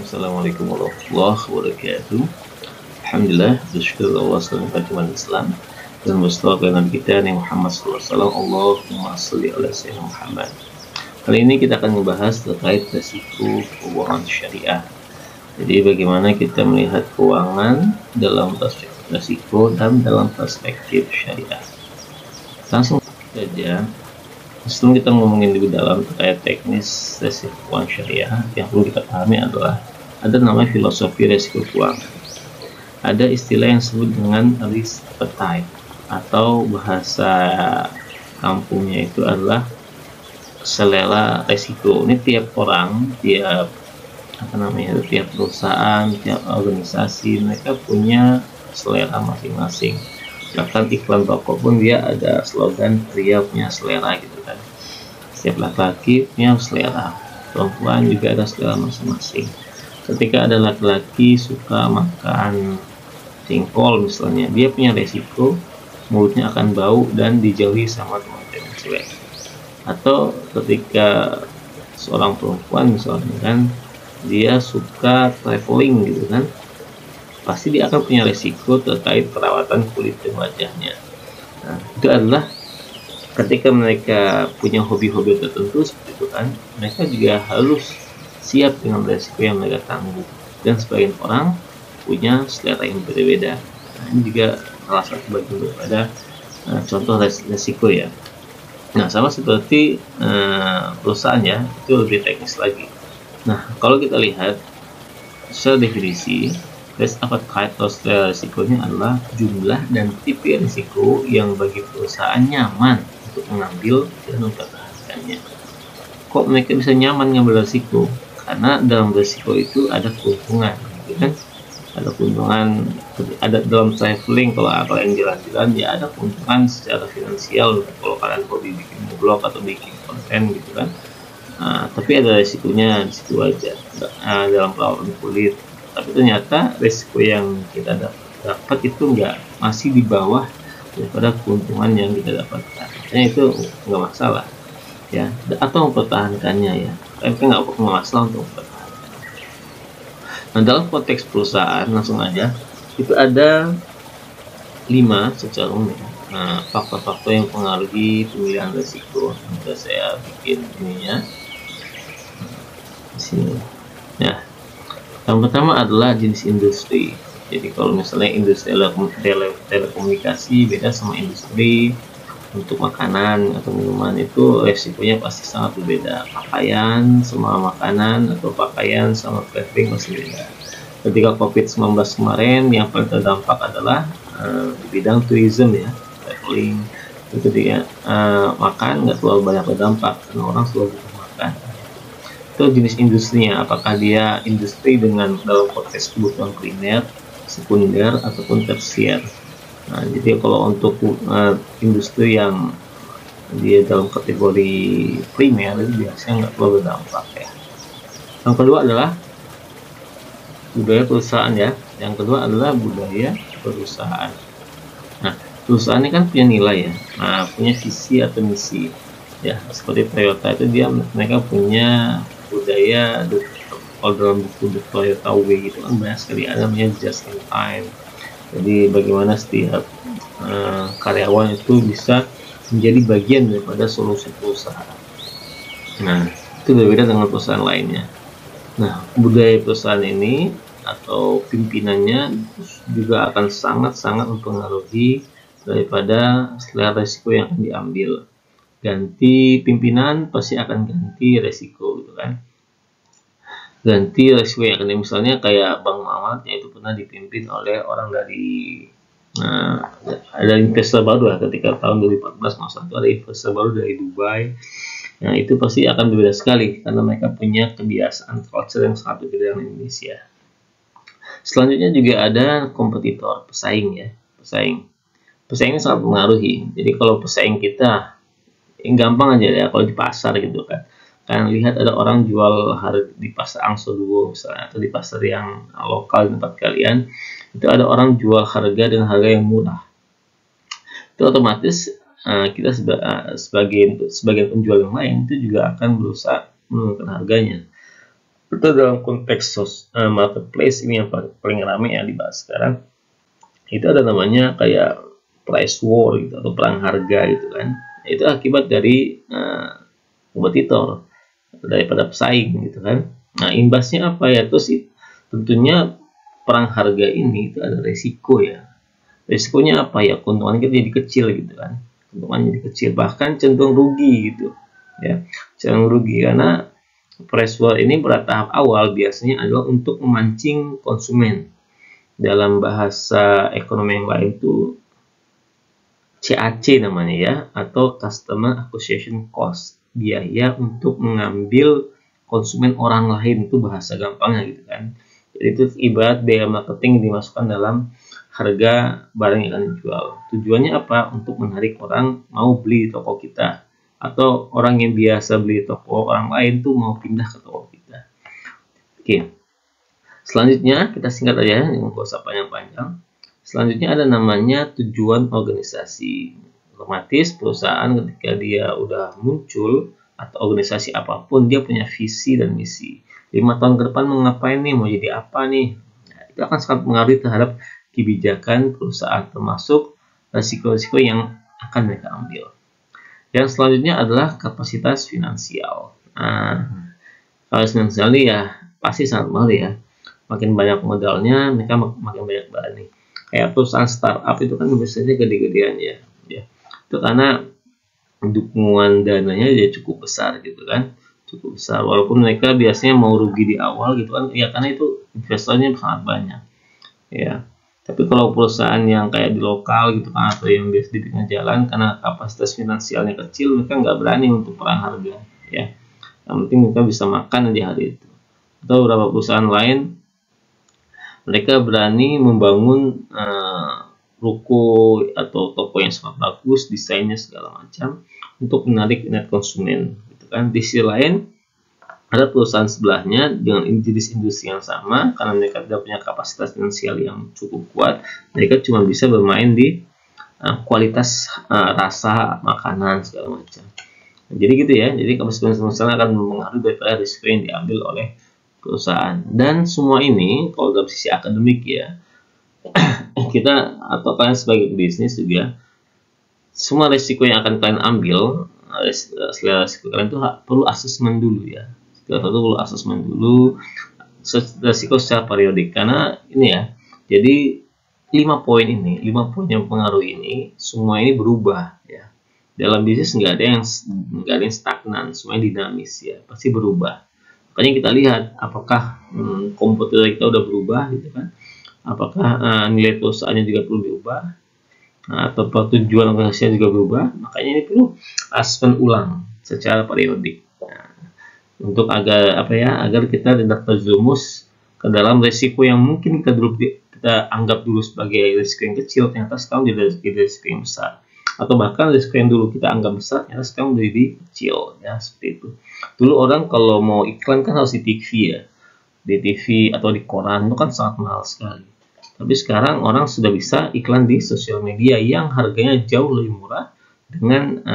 Assalamualaikum warahmatullahi wabarakatuh. Alhamdulillah, bersyukur Allah SWT umat Islam dan berselawat kepada Nabi kita Nabi Muhammad SAW. Allahumma sholli ala sayyidina Muhammad. Kali ini kita akan membahas terkait resiko keuangan syariah. Jadi bagaimana kita melihat keuangan dalam perspektif resiko dan dalam perspektif syariah. Langsung saja. Sebelum kita ngomongin lebih dalam terkait teknis resiko keuangan syariah, yang perlu kita pahami adalah ada namanya filosofi resiko keuangan. Ada istilah yang disebut dengan risk appetite, atau bahasa kampungnya itu adalah selera resiko. Ini tiap orang, tiap perusahaan, tiap organisasi, mereka punya selera masing-masing. Bahkan iklan rokok pun dia ada slogan pria punya selera gitu kan. Setiap laki-laki punya selera, perempuan juga ada selera masing-masing. Ketika ada laki-laki suka makan jengkol misalnya, dia punya resiko mulutnya akan bau dan dijauhi sama teman-teman cewek. Atau ketika seorang perempuan misalnya kan, dia suka traveling gitu kan, pasti dia akan punya resiko terkait perawatan kulit dan wajahnya. Nah, itu adalah ketika mereka punya hobi-hobi tertentu seperti itu kan, mereka juga harus siap dengan resiko yang mereka tanggung. Dan sebagian orang punya selera yang berbeda. Nah, ini juga salah satu bagian daripada contoh resiko ya. Nah, sama seperti perusahaan ya, itu lebih teknis lagi. Nah, kalau kita lihat secara definisi, risk appetite atau selera risikonya adalah jumlah dan tipe risiko yang bagi perusahaan nyaman untuk mengambil dan mempertahankannya. Kok mereka bisa nyaman mengambil risiko? Karena dalam risiko itu ada keuntungan, gitu kan? Ada keuntungan, ada dalam traveling, kalau kalian jalan-jalan ya ada keuntungan secara finansial. Kalau kalian hobi bikin blog atau bikin konten gitu kan. Tapi ada risikonya di situ aja, dalam perawatan kulit. Tapi ternyata risiko yang kita dapat itu masih di bawah daripada keuntungan yang kita dapatkan. Makanya itu nggak masalah ya, atau mempertahankannya ya, tapi nggak masalah untuk mempertahankan. Nah, dalam konteks perusahaan langsung aja itu ada 5 secara umum ya. Nah, faktor-faktor yang mempengaruhi pemilihan risiko. Sudah saya bikin ininya di sini ya. Yang pertama adalah jenis industri. Jadi kalau misalnya industri telekomunikasi beda sama industri untuk makanan atau minuman, itu resikonya pasti sangat berbeda. Pakaian sama makanan atau pakaian sama traveling masih beda. Ketika COVID-19 kemarin, yang paling terdampak adalah di bidang tourism ya, traveling. Itu dia makan nggak terlalu banyak berdampak karena orang selalu butuh makan. Itu jenis industrinya, apakah dia industri dengan dalam konteks kebutuhan primer, sekunder, ataupun tersier. Nah, jadi kalau untuk industri yang dia dalam kategori primer itu biasanya nggak terlalu berdampak ya. Yang kedua adalah budaya perusahaan ya. Yang kedua adalah budaya perusahaan. Nah, perusahaan ini kan punya nilai ya, punya visi atau misi ya. Seperti Toyota itu mereka punya budaya, kalau dalam buku The Toyota Way itu kan banyak sekali, ada namanya just in time. Jadi bagaimana setiap karyawan itu bisa menjadi bagian daripada solusi perusahaan. Nah, itu berbeda dengan perusahaan lainnya. Nah, budaya perusahaan ini atau pimpinannya juga akan sangat-sangat mempengaruhi daripada selera risiko yang akan diambil. Ganti pimpinan pasti akan ganti resiko gitu kan. Ganti resiko yang akan, misalnya kayak Bank Muamalat itu pernah dipimpin oleh orang dari ada investor baru lah, ketika tahun 2014 ada investor baru dari Dubai. Nah, itu pasti akan berbeda sekali karena mereka punya kebiasaan culture yang sangat berbeda dengan Indonesia. Selanjutnya juga ada kompetitor, pesaing ya. Pesaing ini sangat mempengaruhi. Jadi kalau pesaing kita gampang aja ya, kalau di pasar gitu kan, kalian lihat ada orang jual harga di pasar Angsoduo misalnya, atau di pasar yang lokal di tempat kalian, itu ada orang jual harga dengan harga yang murah. Itu otomatis kita sebagai penjual yang lain itu juga akan berusaha menurunkan harganya. Itu dalam konteks marketplace ini yang paling ramai yang dibahas sekarang. Itu ada namanya kayak price war gitu atau perang harga gitu kan. Itu akibat dari kompetitor daripada pesaing gitu kan. Nah, imbasnya apa ya? Terus tentunya perang harga ini itu ada resiko ya. Resikonya apa ya? Keuntungan kita jadi kecil gitu kan. Keuntungan jadi kecil, bahkan cenderung rugi gitu. Ya, cenderung rugi karena price war ini pada tahap awal biasanya adalah untuk memancing konsumen. Dalam bahasa ekonomi yang lain itu CAC namanya ya, atau Customer Acquisition Cost, biaya untuk mengambil konsumen orang lain, itu bahasa gampangnya gitu kan. Jadi itu ibarat biaya marketing dimasukkan dalam harga barang yang akan dijual. Tujuannya apa? Untuk menarik orang mau beli di toko kita, atau orang yang biasa beli di toko orang lain tuh mau pindah ke toko kita. Oke. Selanjutnya kita singkat aja, nggak usah panjang-panjang. Selanjutnya ada namanya tujuan organisasi. Otomatis perusahaan ketika dia udah muncul atau organisasi apapun, dia punya visi dan misi. 5 tahun ke depan mau ngapain nih, mau jadi apa nih? Nah, itu akan sangat mengaruhi terhadap kebijakan perusahaan, termasuk risiko-risiko yang akan mereka ambil. Yang selanjutnya adalah kapasitas finansial. Nah, kapasitas finansial ini ya pasti sangat mahal ya. Makin banyak modalnya, mereka makin banyak berani. Kayak perusahaan startup itu kan biasanya gede-gedean ya. Itu karena dukungan dananya ya cukup besar gitu kan, cukup besar. Walaupun mereka biasanya mau rugi di awal gitu kan, ya karena itu investornya sangat banyak. Ya. Tapi kalau perusahaan yang kayak di lokal gitu kan, atau yang biasa di tengah jalan, karena kapasitas finansialnya kecil, mereka nggak berani untuk perang harga. Ya. Yang penting mereka bisa makan aja hari itu. Atau beberapa perusahaan lain, mereka berani membangun ruko atau toko yang sangat bagus, desainnya segala macam untuk menarik minat konsumen gitu kan. Di sisi lain ada perusahaan sebelahnya dengan jenis industri yang sama, karena mereka tidak punya kapasitas finansial yang cukup kuat, mereka cuma bisa bermain di kualitas rasa makanan segala macam. Jadi gitu ya, jadi kapasitas finansial akan mempengaruhi daripada risiko yang diambil oleh perusahaan. Dan semua ini kalau dari sisi akademik ya, kita atau kalian sebagai bisnis juga, semua risiko yang akan kalian ambil, risiko kalian itu perlu asesmen dulu ya. Kita perlu asesmen dulu risiko secara periodik, karena ini ya, jadi 5 poin yang pengaruh ini, semua ini berubah ya. Dalam bisnis nggak ada yang stagnan, semuanya dinamis ya, pasti berubah. Makanya kita lihat apakah komputer kita udah berubah gitu kan, apakah nilai perusahaannya juga perlu diubah, atau tujuan organisasinya juga berubah. Makanya ini perlu asesmen ulang secara periodik. Untuk agar kita tidak terjerumus ke dalam risiko yang mungkin kita anggap dulu sebagai risiko yang kecil, ternyata sekarang jadi risiko yang besar. Atau bahkan risiko yang dulu kita anggap besar, ternyata sekarang menjadi kecil ya, seperti itu. Dulu orang kalau mau iklan kan harus di TV ya, di TV atau di koran, itu kan sangat mahal sekali. Tapi sekarang orang sudah bisa iklan di sosial media yang harganya jauh lebih murah dengan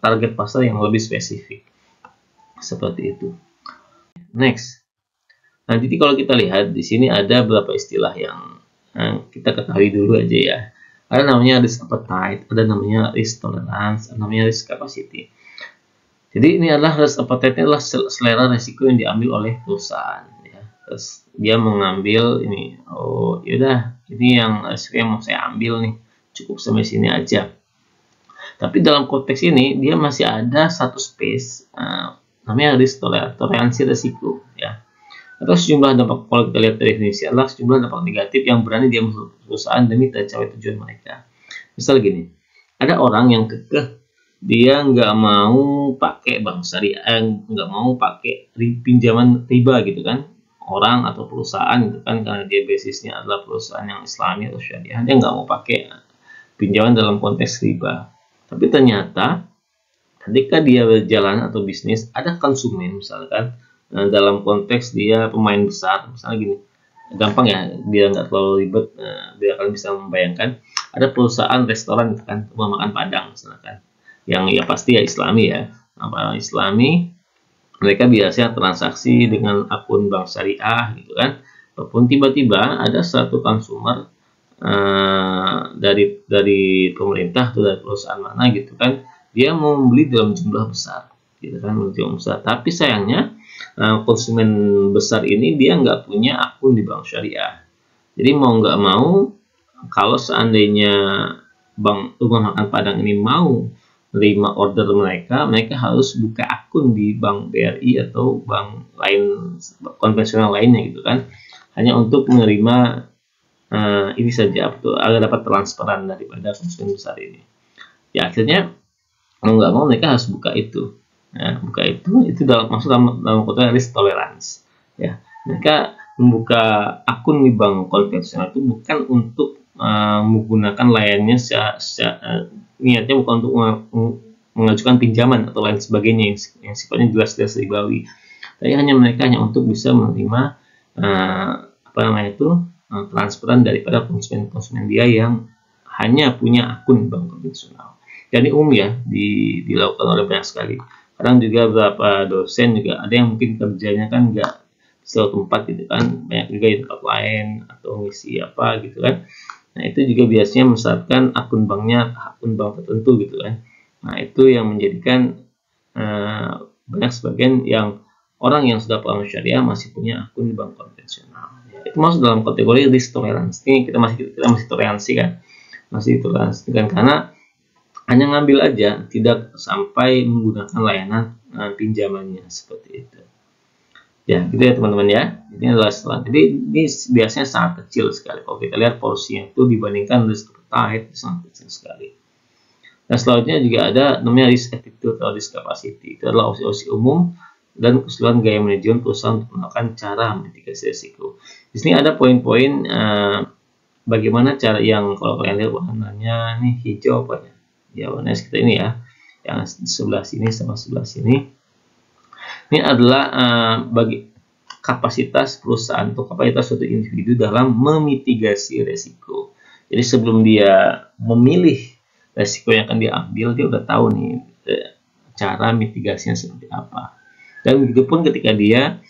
target pasar yang lebih spesifik. Seperti itu. Next. Nah, jadi kalau kita lihat di sini ada beberapa istilah yang kita ketahui dulu aja ya. Ada namanya risk appetite, ada namanya risk tolerance, ada namanya risk capacity. Jadi ini adalah risk appetite, adalah selera risiko yang diambil oleh perusahaan ya. Terus dia mengambil ini, oh yaudah ini yang risiko yang mau saya ambil nih, cukup sampai sini aja. Tapi dalam konteks ini dia masih ada satu space namanya risk toleransi risiko ya. Atau sejumlah dampak, kalau kita lihat definisi, adalah sejumlah dampak negatif yang berani diambil perusahaan demi tercapai tujuan mereka. Misal gini, ada orang yang kekeh dia nggak mau pakai bank syariah, nggak mau pakai pinjaman riba gitu kan, orang atau perusahaan gitu kan, karena dia basisnya adalah perusahaan yang Islami atau syariah, dia nggak mau pakai pinjaman dalam konteks riba. Tapi ternyata ketika dia berjalan atau bisnis, ada konsumen misalkan, dalam konteks dia pemain besar, misalnya gini, gampang ya, biar nggak terlalu ribet, biar kalian bisa membayangkan, ada perusahaan restoran kan, rumah makan Padang misalkan, yang ya pasti ya Islami ya, Islami, mereka biasanya transaksi dengan akun bank syariah gitu kan. Ataupun tiba-tiba ada satu konsumer dari pemerintah atau dari perusahaan mana gitu kan, dia mau membeli dalam jumlah besar gitu kan, jumlah besar. Tapi sayangnya konsumen besar ini dia nggak punya akun di bank syariah. Jadi mau nggak mau, kalau seandainya Bank Rumah Makan Padang ini mau menerima order mereka, mereka harus buka akun di Bank BRI atau bank lain konvensional lainnya gitu kan, hanya untuk menerima ini saja, agar dapat transparan daripada konsumen besar ini. Ya akhirnya mau nggak mau mereka harus buka itu. Nah, buka itu dalam kota risk tolerance. Ya, mereka membuka akun di bank konvensional itu bukan untuk menggunakan layannya niatnya bukan untuk mengajukan pinjaman atau lain sebagainya yang sifatnya jelas-jelas ribawi. Tapi mereka hanya untuk bisa menerima transferan daripada konsumen dia yang hanya punya akun bank konvensional. Jadi ya dilakukan oleh banyak sekali. Kadang juga beberapa dosen juga ada yang mungkin kerjanya kan nggak di suatu tempat gitu kan, banyak juga di tempat lain atau ngisi apa gitu kan. Nah itu juga biasanya mensyaratkan akun bank tertentu gitu kan. Nah itu yang menjadikan banyak sebagian yang orang yang sudah paham syariah masih punya akun di bank konvensional. Ya, itu masuk dalam kategori risk tolerance. Ini kita masih toleransi kan, masih toleransi kan, karena hanya ngambil aja, tidak sampai menggunakan layanan pinjamannya seperti itu. Ya, gitu ya teman-teman ya. Ini adalah setelah. Jadi ini biasanya sangat kecil sekali. Kalau kita lihat porsinya itu dibandingkan risk appetite sangat kecil sekali. Dan selanjutnya juga ada namanya risk attitude atau risk capacity. Itu adalah opsi-opsi umum dan keseluruhan gaya manajemen perusahaan untuk melakukan cara mitigasi risiko. Di sini ada poin-poin bagaimana cara yang kalau kalian lihat warnanya nih hijau apa ya? Ya warnanya seperti ini ya, yang sebelah sini sama sebelah sini. Ini adalah bagi kapasitas perusahaan atau kapasitas suatu individu dalam memitigasi resiko. Jadi sebelum dia memilih resiko yang akan diambil, dia udah tahu nih cara mitigasinya seperti apa. Dan begitupun ketika dia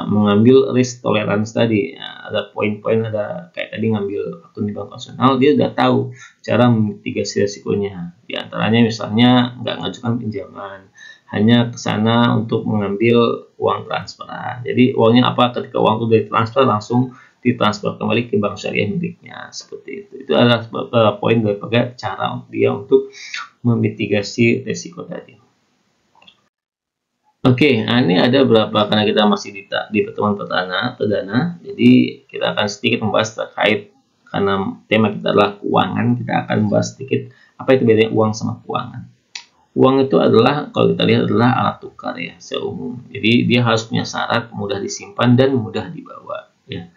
mengambil risk tolerance tadi, ada poin-poin, ada kayak tadi ngambil akun di bank konvensional, dia udah tahu cara memitigasi resikonya. Di antaranya misalnya nggak ngajukan pinjaman, hanya ke sana untuk mengambil uang transferan. Jadi uangnya apa, ketika uang itu ditransfer langsung ditransfer kembali ke bank syariah miliknya, seperti itu. Itu adalah poin daripada cara dia untuk memitigasi resiko tadi. Oke, nah ini ada beberapa, karena kita masih di pertemuan perdana, jadi kita akan sedikit membahas terkait, karena tema kita adalah keuangan, kita akan membahas sedikit apa itu bedanya uang sama keuangan. Uang itu adalah, kalau kita lihat, adalah alat tukar ya, secara umum. Jadi dia harus punya syarat mudah disimpan dan mudah dibawa ya.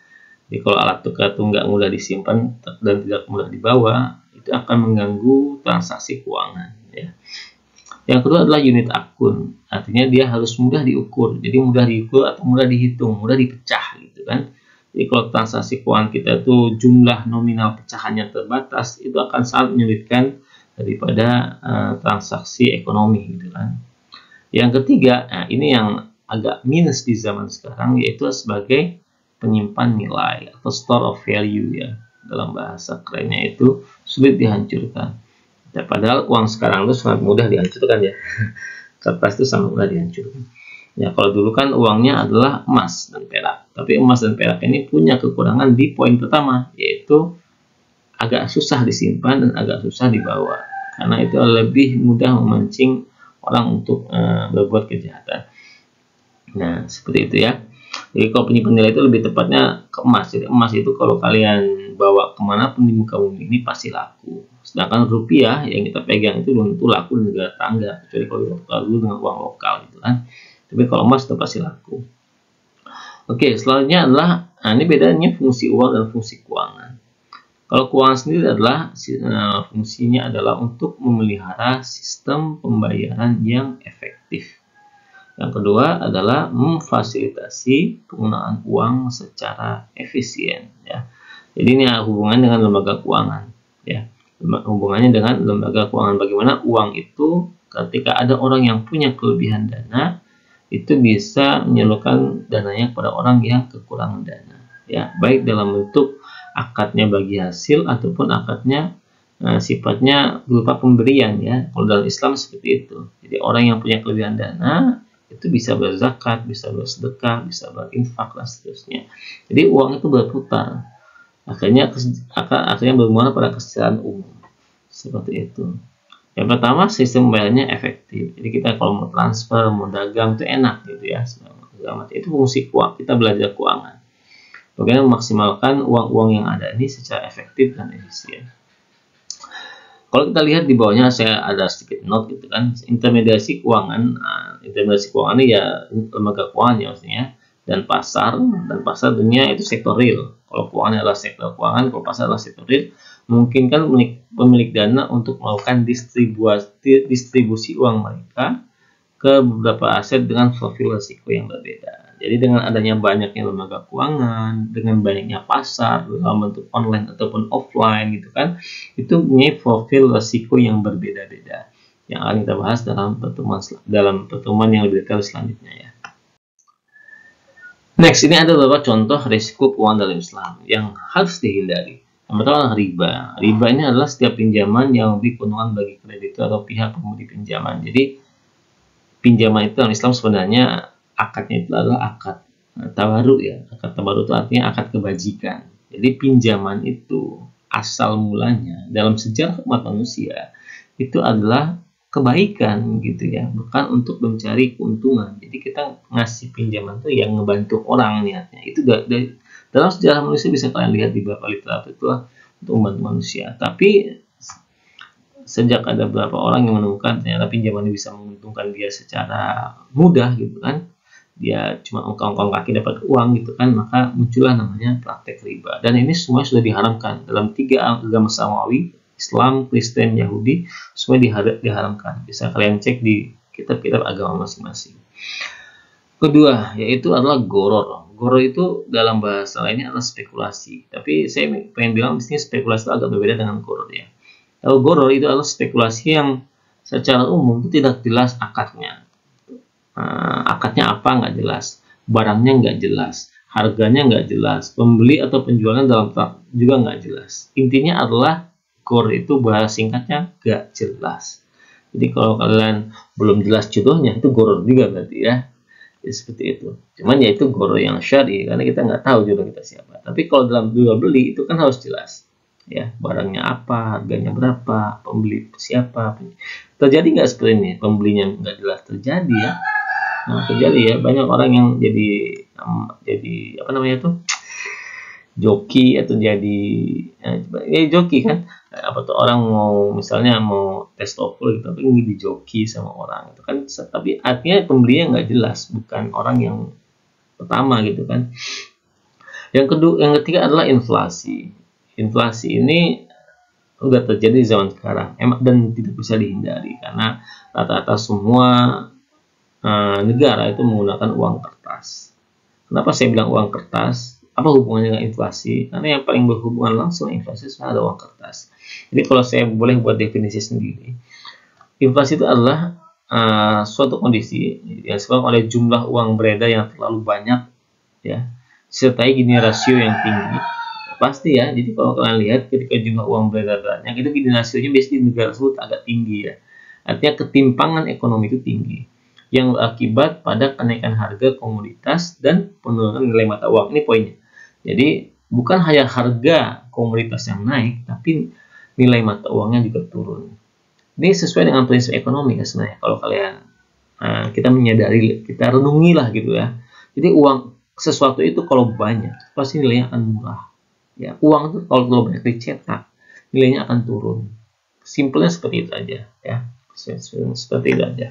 Jadi kalau alat tukar itu nggak mudah disimpan dan tidak mudah dibawa, itu akan mengganggu transaksi keuangan ya. Yang kedua adalah unit akun, artinya dia harus mudah diukur, jadi mudah diukur atau mudah dihitung, mudah dipecah gitu kan. Jadi kalau transaksi keuangan kita itu jumlah nominal pecahannya terbatas, itu akan sangat menyulitkan daripada transaksi ekonomi gitu kan. Yang ketiga, nah ini yang agak minus di zaman sekarang, yaitu sebagai penyimpan nilai atau store of value ya, dalam bahasa kerennya itu sulit dihancurkan. Ya, padahal uang sekarang itu sangat mudah dihancurkan ya. Kertas itu sangat mudah dihancurkan. Ya, kalau dulu kan uangnya adalah emas dan perak. Tapi emas dan perak ini punya kekurangan di poin pertama, yaitu agak susah disimpan dan agak susah dibawa. Karena itu lebih mudah memancing orang untuk berbuat kejahatan. Nah, seperti itu ya. Jadi kalau penyimpan nilai itu lebih tepatnya ke emas. Jadi emas itu kalau kalian bawa kemanapun di muka bumi ini pasti laku. Sedangkan rupiah yang kita pegang itu belum tentu laku di negara tetangga, kecuali kalau kita dulu dengan uang lokal gitu kan. Tapi kalau emas itu pasti laku. Oke, selanjutnya adalah, nah ini bedanya fungsi uang dan fungsi keuangan. Kalau keuangan sendiri adalah fungsinya adalah untuk memelihara sistem pembayaran yang efektif. Yang kedua adalah memfasilitasi penggunaan uang secara efisien ya. Jadi ini hubungan dengan lembaga keuangan ya. Hubungannya dengan lembaga keuangan, bagaimana uang itu ketika ada orang yang punya kelebihan dana, itu bisa menyalurkan dananya kepada orang yang kekurangan dana, ya, baik dalam bentuk akadnya bagi hasil ataupun akadnya sifatnya berupa pemberian, ya. Kalau dalam Islam seperti itu. Jadi orang yang punya kelebihan dana itu bisa berzakat, bisa bersedekah, bisa berinfak dan seterusnya. Jadi uang itu berputar. Akhirnya bermuara pada kesejahteraan umum. Seperti itu. Yang pertama, sistem pembayarannya efektif. Jadi kita kalau mau transfer, mau dagang itu enak gitu ya. Itu fungsi keuangan. Kita belajar keuangan. Bagaimana memaksimalkan uang-uang yang ada ini secara efektif dan efisien. Kalau kita lihat di bawahnya saya ada sedikit note gitu kan. Intermediasi keuangan ini ya lembaga keuangan ya maksudnya, dan pasar dunia itu sektor real. Kalau keuangan adalah sektor keuangan, kalau pasar adalah sektor real, memungkinkan pemilik dana untuk melakukan distribusi uang mereka ke beberapa aset dengan profil risiko yang berbeda. Jadi dengan adanya banyaknya lembaga keuangan, dengan banyaknya pasar dalam bentuk online ataupun offline gitu kan, itu punya profil risiko yang berbeda-beda yang akan kita bahas dalam pertemuan yang lebih detail selanjutnya ya. Next, ini ada beberapa contoh risiko keuangan dalam Islam yang harus dihindari. Yang pertama adalah riba. Riba ini adalah setiap pinjaman yang memberi keuntungan bagi kreditur atau pihak pemberi pinjaman. Jadi pinjaman itu dalam Islam sebenarnya akadnya itu adalah akad tabaruk ya. Akad tabaruk itu artinya akad kebajikan. Jadi pinjaman itu asal mulanya dalam sejarah umat manusia itu adalah kebaikan gitu ya, bukan untuk mencari keuntungan. Jadi kita ngasih pinjaman itu yang ngebantu orang niatnya. Itu dari dalam sejarah manusia bisa kalian lihat di beberapa literatur itu untuk membantu manusia. Tapi sejak ada beberapa orang yang menemukan ternyata pinjaman ini bisa menguntungkan dia secara mudah gitu kan, dia cuma ongkang-ongkang kaki dapat uang gitu kan, maka muncullah namanya praktek riba. Dan ini semua sudah diharamkan dalam 3 agama samawi, Islam, Kristen, Yahudi, semua diharamkan. Bisa kalian cek di kitab-kitab agama masing-masing. Kedua, yaitu adalah goror. Goror itu dalam bahasa lainnya adalah spekulasi. Tapi saya pengen bilang di sini spekulasi itu agak berbeda dengan goror ya. Kalau goror itu adalah spekulasi yang secara umum itu tidak jelas akadnya. Akadnya apa nggak jelas, barangnya nggak jelas, harganya nggak jelas, pembeli atau penjualnya dalam juga nggak jelas. Intinya adalah goror itu bahasa singkatnya nggak jelas. Jadi kalau kalian belum jelas jodohnya itu goror juga berarti ya. Ya seperti itu. Cuman ya itu goror yang syar'i karena kita nggak tahu jodoh kita siapa. Tapi kalau dalam jual beli itu kan harus jelas. Ya, barangnya apa, harganya berapa, pembeli siapa. Terjadi nggak seperti ini? Pembelinya nggak jelas, terjadi ya. Nah, terjadi ya, banyak orang yang jadi apa namanya tuh, joki atau jadi joki kan, apa tuh, orang mau misalnya mau tes TOEFL gitu tapi ini dijoki sama orang itu kan, tapi artinya pembelinya nggak jelas, bukan orang yang pertama gitu kan. Yang ketiga adalah inflasi. Inflasi ini udah terjadi di zaman sekarang dan tidak bisa dihindari karena rata-rata semua negara itu menggunakan uang kertas. Kenapa saya bilang uang kertas? Apa hubungannya dengan inflasi? Karena yang paling berhubungan langsung inflasi adalah uang kertas. Jadi kalau saya boleh buat definisi sendiri, inflasi itu adalah suatu kondisi yang disebabkan oleh jumlah uang beredar yang terlalu banyak, ya, disertai gini rasio yang tinggi. Pasti ya. Jadi kalau kalian lihat ketika jumlah uang beredar banyak, itu gini rasionya biasanya di negara tersebut agak tinggi ya. Artinya ketimpangan ekonomi itu tinggi, yang berakibat pada kenaikan harga komoditas dan penurunan nilai mata uang. Ini poinnya. Jadi bukan hanya harga komoditas yang naik, tapi nilai mata uangnya juga turun. Ini sesuai dengan prinsip ekonomi ya sebenarnya. Kalau kalian kita menyadari, kita renungilah gitu ya. Jadi uang sesuatu itu kalau banyak pasti nilainya akan murah. Ya, uang itu kalau banyak dicetak, nilainya akan turun. Simpelnya seperti itu aja ya. Seperti itu aja.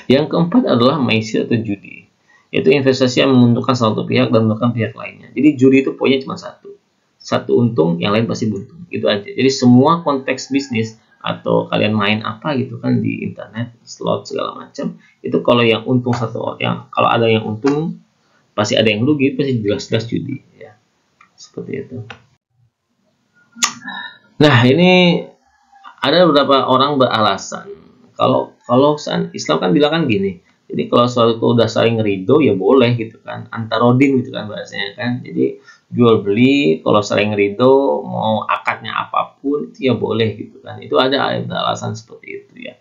Yang keempat adalah maisir atau judi, yaitu investasi yang menguntungkan salah satu pihak dan merugikan pihak lainnya. Jadi judi itu poinnya cuma satu untung, yang lain pasti buntung, gitu aja. Jadi semua konteks bisnis atau kalian main apa gitu kan di internet, slot segala macam, itu kalau yang untung satu orang, kalau ada yang untung pasti ada yang rugi, pasti jelas-jelas judi ya. Seperti itu. Nah, ini ada beberapa orang beralasan kalau Islam kan bilang kan gini, Jadi kalau suatu udah saling ridho ya boleh gitu kan, antarodin gitu kan bahasanya kan. Jadi jual beli kalau saling ridho, mau akadnya apapun itu ya boleh gitu kan. Itu ada alasan seperti itu ya.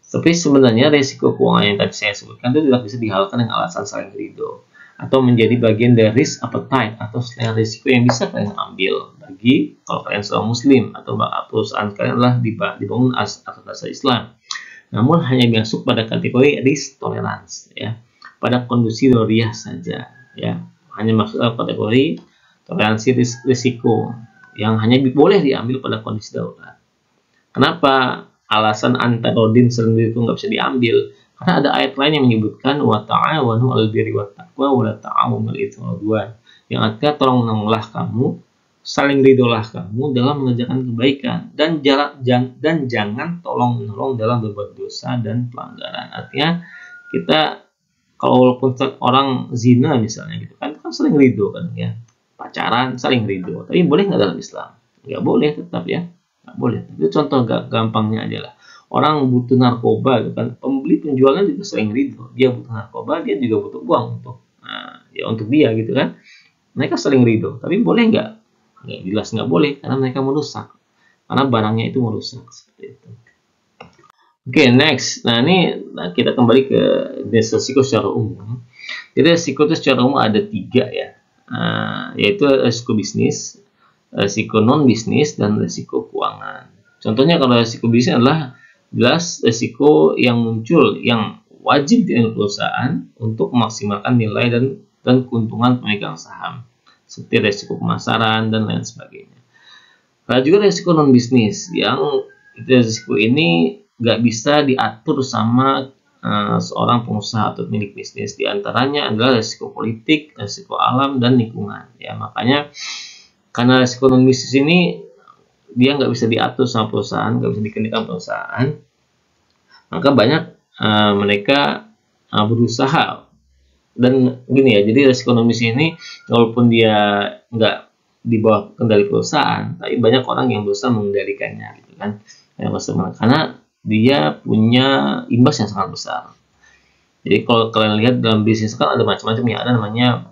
Tapi sebenarnya resiko keuangan yang tadi saya sebutkan itu tidak bisa dihalalkan dengan alasan saling ridho atau menjadi bagian dari risk appetite atau selera risiko yang bisa kalian ambil bagi kalau kalian seorang muslim atau perusahaan kalian adalah dibangun atas dasar Islam, namun hanya masuk pada kategori risk tolerance ya, pada kondisi doriyah saja ya, hanya masuk dalam kategori toleransi risiko yang hanya boleh diambil pada kondisi darurat. Kenapa alasan antarodin sendiri itu nggak bisa diambil? Karena ada ayat lain yang menyebutkan wa ta'awanu 'alal birri wat taqwa wa la ta'awanu 'alal itsmi wal 'udwan, yang artinya tolong menolonglah kamu, saling ridholah kamu dalam mengerjakan kebaikan dan jangan tolong menolong dalam berbuat dosa dan pelanggaran. Artinya kita kalau walaupun orang zina misalnya gitu kan, itu kan saling ridho kan ya, pacaran saling ridho, tapi boleh nggak dalam Islam? Nggak boleh tetap ya, nggak boleh. Itu contoh gampangnya aja lah. Orang butuh narkoba gitu kan, pembeli penjualnya juga sering ridho, dia butuh narkoba, dia juga butuh uang untuk dia gitu kan, mereka saling ridho. Tapi boleh nggak? Nggak, jelas nggak boleh karena mereka merusak, karena barangnya itu merusak seperti itu. Oke, next. Nah ini kita kembali ke resiko secara umum. Jadi resiko itu secara umum ada 3 ya, yaitu resiko bisnis, resiko non bisnis, dan resiko keuangan. Contohnya kalau resiko bisnis adalah jelas resiko yang muncul yang wajib diambil perusahaan untuk memaksimalkan nilai dan keuntungan pemegang saham, seperti resiko pemasaran dan lain sebagainya. Ada juga resiko non bisnis yang resiko ini nggak bisa diatur sama seorang pengusaha atau pemilik bisnis. Di antaranya adalah resiko politik, resiko alam, dan lingkungan. Ya, makanya karena resiko non bisnis ini dia nggak bisa diatur sama perusahaan, nggak bisa dikendalikan perusahaan, maka banyak mereka berusaha. Dan gini ya, jadi resiko non bisnis ini walaupun dia nggak di bawah kendali perusahaan, tapi banyak orang yang berusaha mengendalikannya gitu kan, karena dia punya imbas yang sangat besar. Jadi kalau kalian lihat dalam bisnis kan ada macam-macam ya, ada namanya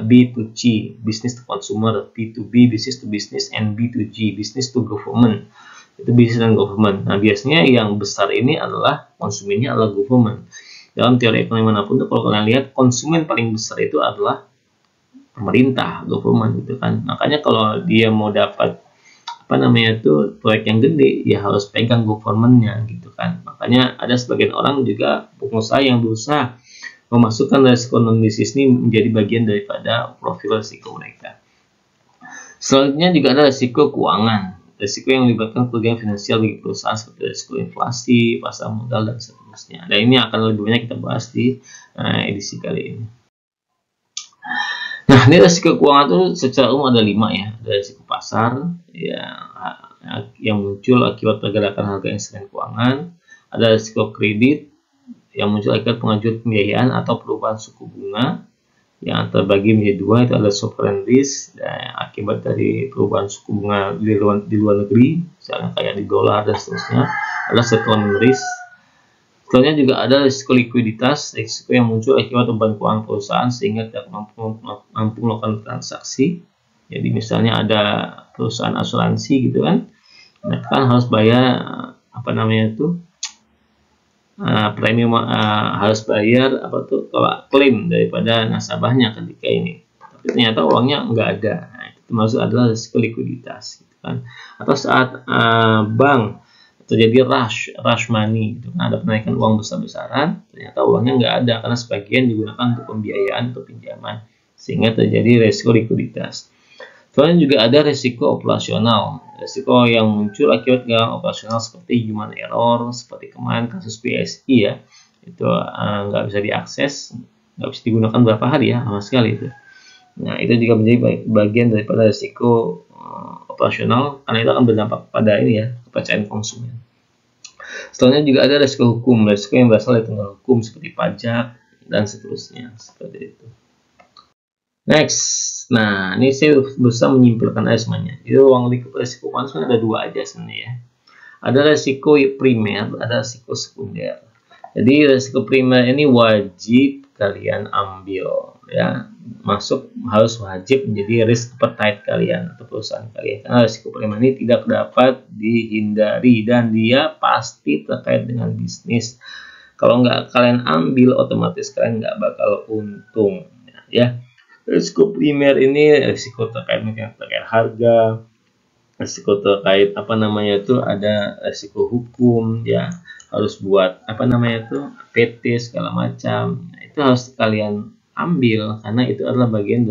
B2C, business to consumer, B2B, business to business, and B2G, business to government. Itu bisnis dan government. Nah, biasanya yang besar ini adalah konsumennya adalah government. Dalam teori ekonomi manapun tuh kalau kalian lihat konsumen paling besar itu adalah pemerintah, government gitu kan. Makanya kalau dia mau dapat proyek yang gede, ya harus pegang governmentnya gitu kan. Makanya ada sebagian orang juga pengusaha yang berusaha memasukkan resiko non bisnis ini menjadi bagian daripada profil risiko mereka. Selanjutnya juga ada risiko keuangan, risiko yang melibatkan kerugian finansial bagi perusahaan seperti risiko inflasi, pasar modal, dan seterusnya. Dan ini akan lebih banyak kita bahas di edisi kali ini. Nah, ini risiko keuangan itu secara umum ada 5 ya. Ada risiko pasar yang muncul akibat pergerakan harga instrumen keuangan. Ada risiko kredit yang muncul akibat pengajuan pembiayaan atau perubahan suku bunga yang terbagi menjadi 2, itu ada sovereign risk akibat dari perubahan suku bunga di luar negeri, misalnya kayak di dolar dan seterusnya. Ada settlement risk. Selanjutnya juga ada risiko likuiditas, risiko yang muncul akibat beban keuangan perusahaan sehingga tidak mampu melakukan transaksi. Jadi misalnya ada perusahaan asuransi gitu kan, mereka kan harus bayar premium, harus bayar kalau klaim daripada nasabahnya ketika ini, tapi ternyata uangnya nggak ada. Nah, itu termasuk adalah risiko likuiditas gitu kan. Atau saat bank terjadi rush money gitu kan, ada penaikan uang besar-besaran, ternyata uangnya nggak ada karena sebagian digunakan untuk pembiayaan atau pinjaman, sehingga terjadi risiko likuiditas. Kemudian juga ada risiko operasional, risiko yang muncul akibat gangguan operasional seperti human error, seperti kemarin kasus PSI ya, itu nggak bisa diakses, nggak bisa digunakan berapa hari ya, sama sekali itu. Nah, itu juga menjadi bagian daripada risiko operasional, karena itu akan berdampak pada ini ya, kepercayaan konsumen. Setelahnya juga ada risiko hukum, risiko yang berasal dari tanggung hukum seperti pajak dan seterusnya, seperti itu. Next, nah ini saya berusaha menyimpulkan aja semuanya. Jadi ruang lingkup risiko keuangan ada 2 aja sebenarnya ya. Ada risiko primer, ada risiko sekunder. Jadi resiko primer ini wajib kalian ambil ya, harus wajib menjadi risk appetite kalian atau perusahaan kalian, karena resiko primer ini tidak dapat dihindari dan dia pasti terkait dengan bisnis. Kalau nggak kalian ambil, otomatis kalian nggak bakal untung ya. Risiko primer ini risiko terkait harga, risiko terkait ada risiko hukum ya, harus buat PT segala macam. Nah, itu harus kalian ambil karena itu adalah bagian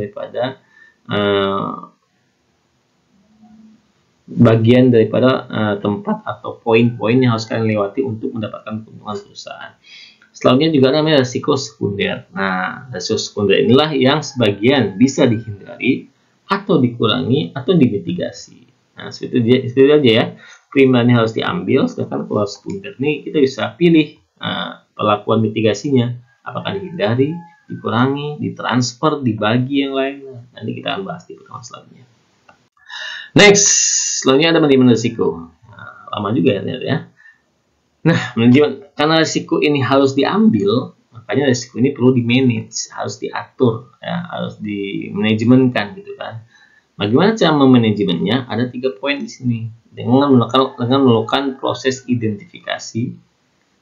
daripada tempat atau poin-poin yang harus kalian lewati untuk mendapatkan keuntungan perusahaan. Selanjutnya juga namanya risiko sekunder. Nah, risiko sekunder inilah yang sebagian bisa dihindari atau dikurangi atau dimitigasi. Nah, itu aja ya. Primer ini harus diambil, sedangkan kalau sekunder ini kita bisa pilih perlakuan mitigasinya, apakah dihindari, dikurangi, ditransfer, dibagi yang lain. Nanti kita akan bahas di pertemuan selanjutnya. Next, selanjutnya ada manajemen risiko. Nah, lama juga ya ternyata ya. Nah, manajemen, karena risiko ini harus diambil, makanya risiko ini perlu di-manage, harus diatur, ya, harus di-manajemenkan gitu kan. Bagaimana cara memanajemennya? Ada 3 poin di sini. Dengan melakukan proses identifikasi.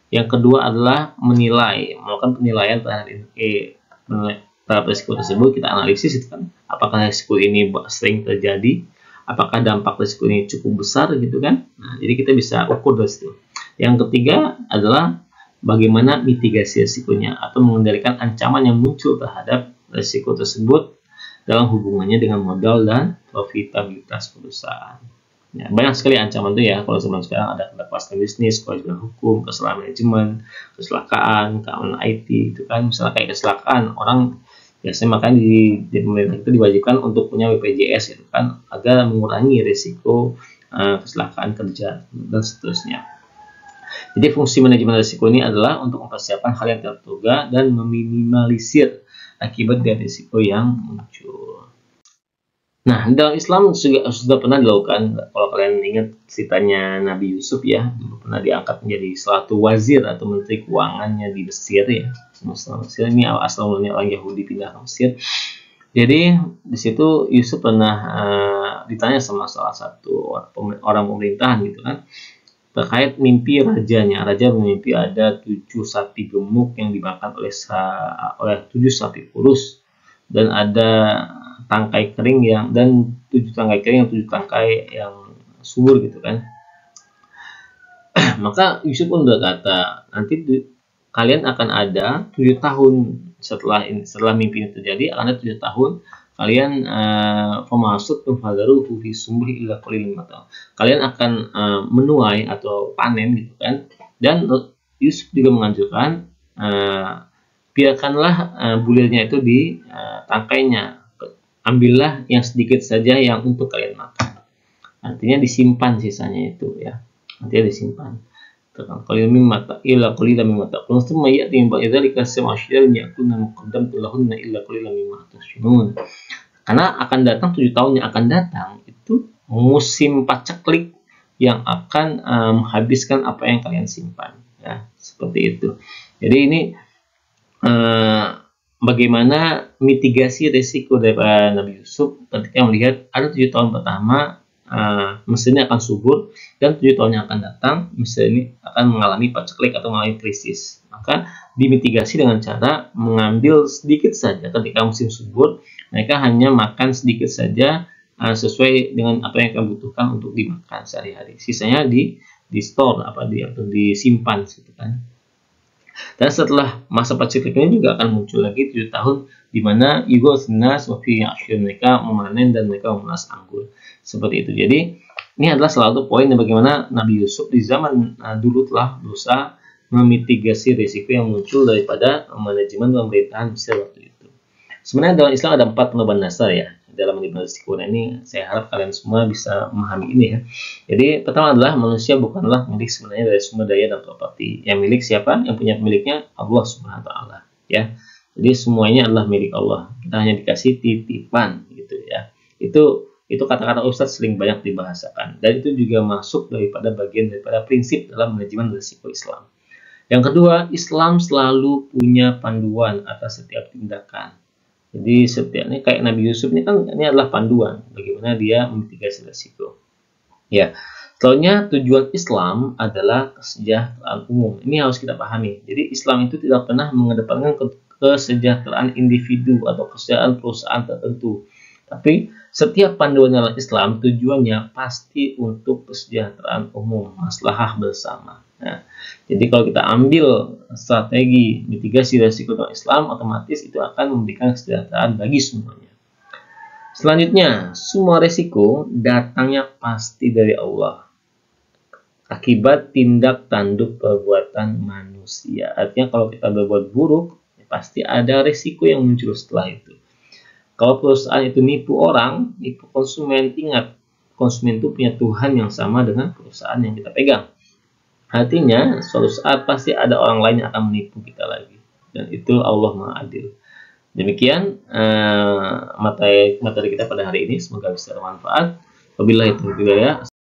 Yang kedua adalah melakukan penilaian terhadap risiko tersebut. Kita analisis itu kan, apakah risiko ini sering terjadi, apakah dampak risiko ini cukup besar gitu kan. Nah, jadi kita bisa ukur dari situ. Yang ketiga adalah bagaimana mitigasi risikonya atau mengendalikan ancaman yang muncul terhadap risiko tersebut dalam hubungannya dengan modal dan profitabilitas perusahaan. Ya, banyak sekali ancaman itu ya. Kalau zaman sekarang ada kepastian bisnis, kewajiban hukum, kesalahan manajemen, kecelakaan, keamanan IT itu kan. Misalnya kayak kecelakaan, orang biasanya makanya di pemerintah itu diwajibkan untuk punya BPJS itu kan, agar mengurangi risiko kecelakaan kerja dan seterusnya. Jadi fungsi manajemen risiko ini adalah untuk mempersiapkan hal yang terduga dan meminimalisir akibat dari risiko yang muncul. Nah, dalam Islam sudah pernah dilakukan, kalau kalian ingat ceritanya Nabi Yusuf ya, pernah diangkat menjadi suatu wazir atau menteri keuangannya di Mesir ya. Mesir ini asal mulanya orang Yahudi pindah ke Mesir. Jadi di situ Yusuf pernah ditanya sama salah satu orang pemerintahan gitu kan, terkait mimpi rajanya. Raja bermimpi ada 7 sapi gemuk yang dimakan oleh 7 sapi kurus, dan ada tangkai kering yang 7 tangkai kering yang 7 tangkai yang subur gitu kan. Maka Yusuf pun berkata, nanti kalian akan ada 7 tahun setelah mimpi ini terjadi, akan ada 7 tahun kalian pemasuk fadaruhu fi sumbi illa qalil mata. Kalian akan menuai atau panen gitu kan. Dan Yusuf juga menganjurkan biarkanlah bulirnya itu di tangkainya. Ambillah yang sedikit saja yang untuk kalian makan. Artinya disimpan sisanya itu ya. Artinya disimpan. Qalil mimma illa qalilan mimma ta'kulun thumma ya'ti min ba'di dzalika sam'asyirin ya'kuluna muqaddamtu lahunna illa qalilan mimma tashunun. Karena akan datang 7 tahun yang akan datang itu musim paceklik yang akan menghabiskan apa yang kalian simpan ya, seperti itu. Jadi ini bagaimana mitigasi risiko daripada Nabi Yusuf ketika melihat ada 7 tahun pertama Mesir ini akan subur, dan 7 tahun yang akan datang Mesir ini akan mengalami paceklik atau mengalami krisis. Maka dimitigasi dengan cara mengambil sedikit saja. Ketika musim subur, mereka hanya makan sedikit saja sesuai dengan apa yang mereka butuhkan untuk dimakan sehari-hari. Sisanya di store atau disimpan gitu kan. Dan setelah masa paceklik ini juga akan muncul lagi 7 tahun di mana yughasnas wa fi asyir, mereka memanen dan mereka memeras anggur. Seperti itu. Jadi ini adalah salah satu poin bagaimana Nabi Yusuf di zaman dulu telah berusaha memitigasi risiko yang muncul daripada manajemen pemerintahan Mesir waktu itu. Sebenarnya dalam Islam ada 4 penerbangan dasar ya dalam manajemen risiko. Nah, ini saya harap kalian semua bisa memahami ini ya. Jadi pertama adalah manusia bukanlah milik sebenarnya dari sumber daya dan properti. Yang milik siapa? Yang punya miliknya Allah Subhanahu wa taala ya. Jadi semuanya adalah milik Allah. Kita hanya dikasih titipan gitu ya. Itu kata-kata Ustadz sering banyak dibahasakan, dan itu juga masuk bagian daripada prinsip dalam manajemen risiko Islam. Yang kedua, Islam selalu punya panduan atas setiap tindakan. Jadi setiap ini kayak Nabi Yusuf ini kan ini adalah panduan bagaimana dia memitigasi resiko. Ya, selanjutnya tujuan Islam adalah kesejahteraan umum. Ini harus kita pahami. Jadi Islam itu tidak pernah mengedepankan kesejahteraan individu atau kesejahteraan perusahaan tertentu. Tapi setiap panduan dalam Islam tujuannya pasti untuk kesejahteraan umum, maslahah bersama. Nah, jadi kalau kita ambil strategi mitigasi risiko dalam Islam, otomatis itu akan memberikan kesejahteraan bagi semuanya. Selanjutnya, semua risiko datangnya pasti dari Allah akibat tindak tanduk perbuatan manusia. Artinya kalau kita berbuat buruk, pasti ada risiko yang muncul setelah itu. Kalau perusahaan itu nipu orang, nipu konsumen, ingat, konsumen itu punya Tuhan yang sama dengan perusahaan yang kita pegang. Artinya, suatu saat pasti ada orang lain yang akan menipu kita lagi. Dan itu Allah Maha Adil. Demikian materi kita pada hari ini. Semoga bisa bermanfaat. Wabillahi taufiq wal hidayah.